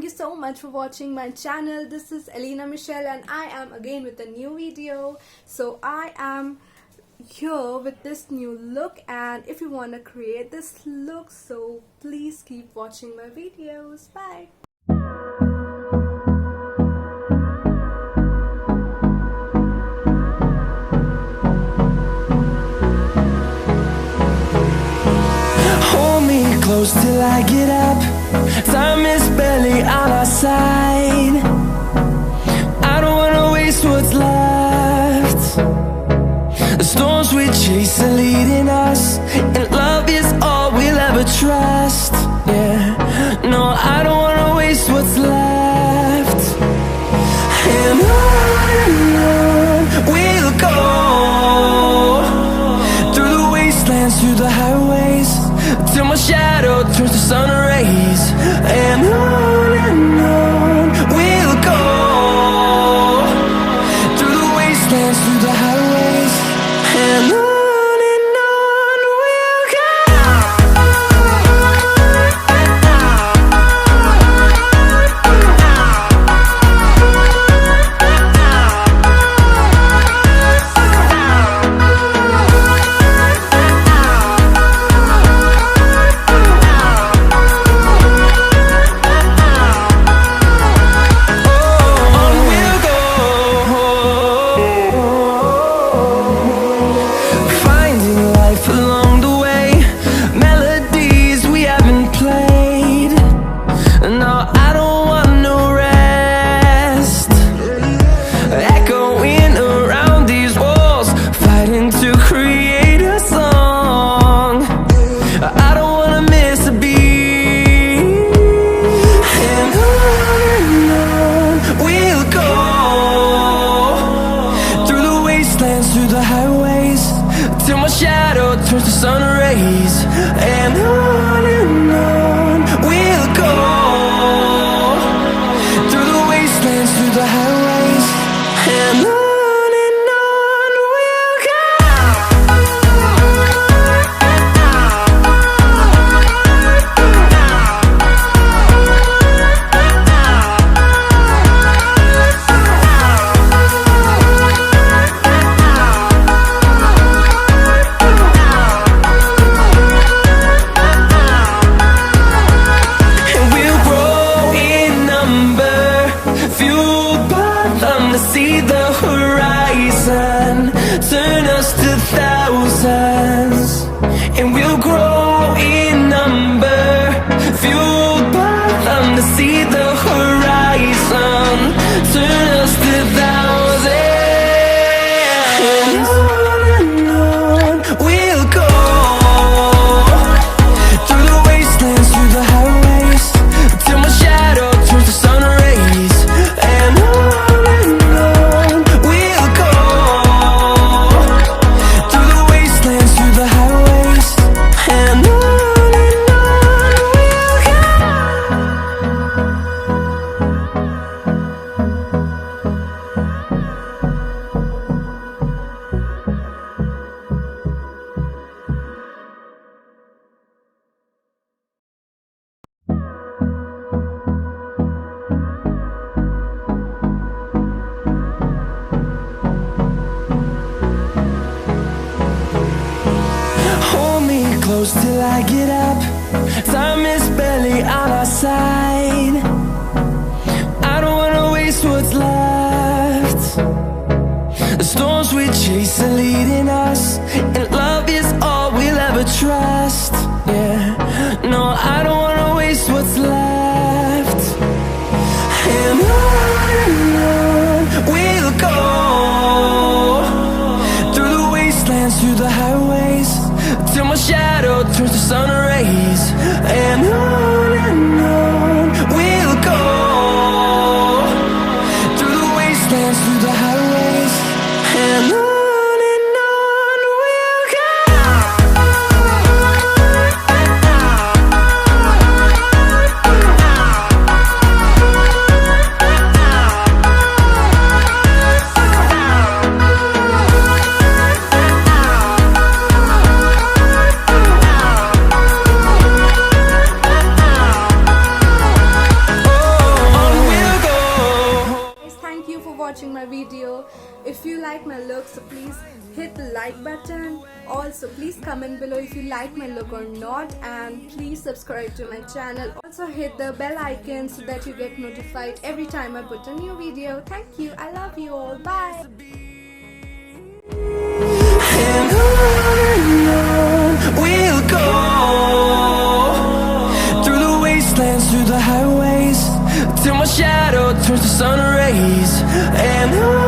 you so much for watching my channel. This is Elena Michelle and I am again with a new video. So I am here with this new look, and if you want to create this look, so please keep watching my videos. Bye. Close till I get up. Time is barely on our side. I don't wanna waste what's left. The storms we chase are leading us, and love is all we'll ever trust. Yeah, no, I don't wanna waste what's left. And on we'll go, through the wastelands, through the highways, till my shadow turns to sun rays. And on we'll go, through the wastelands, through the highways, and on we'll go. Through the highways, till my shadow turns to sun rays. And on we'll go, through the wastelands, through the highways, and on we'll go. See the horizon turn us to thousands, and we'll grow in number, fueled by them. To see the horizon turn us to thousands, and on we'll go, through the wastelands, through the highways, till my shadow turns to sun rays. And close till I get up. Time is barely on our side. I don't wanna waste what's left. The storms we chase are leading us, and love is all we'll ever trust. Yeah, no, I don't wanna waste what's left. And on we'll go, through the wastelands, through the highways, till my shadow turns to sun rays. And on we'll go, through the wastelands, through the highways, and on watching my video. If you like my look, so please hit the like button. Also, please comment below if you like my look or not, and please subscribe to my channel. Also hit the bell icon so that you get notified every time I put a new video. Thank you. I love you all. Bye. And on we'll go, through the wastelands, through the highways, till my shadow turns to sun rays. And on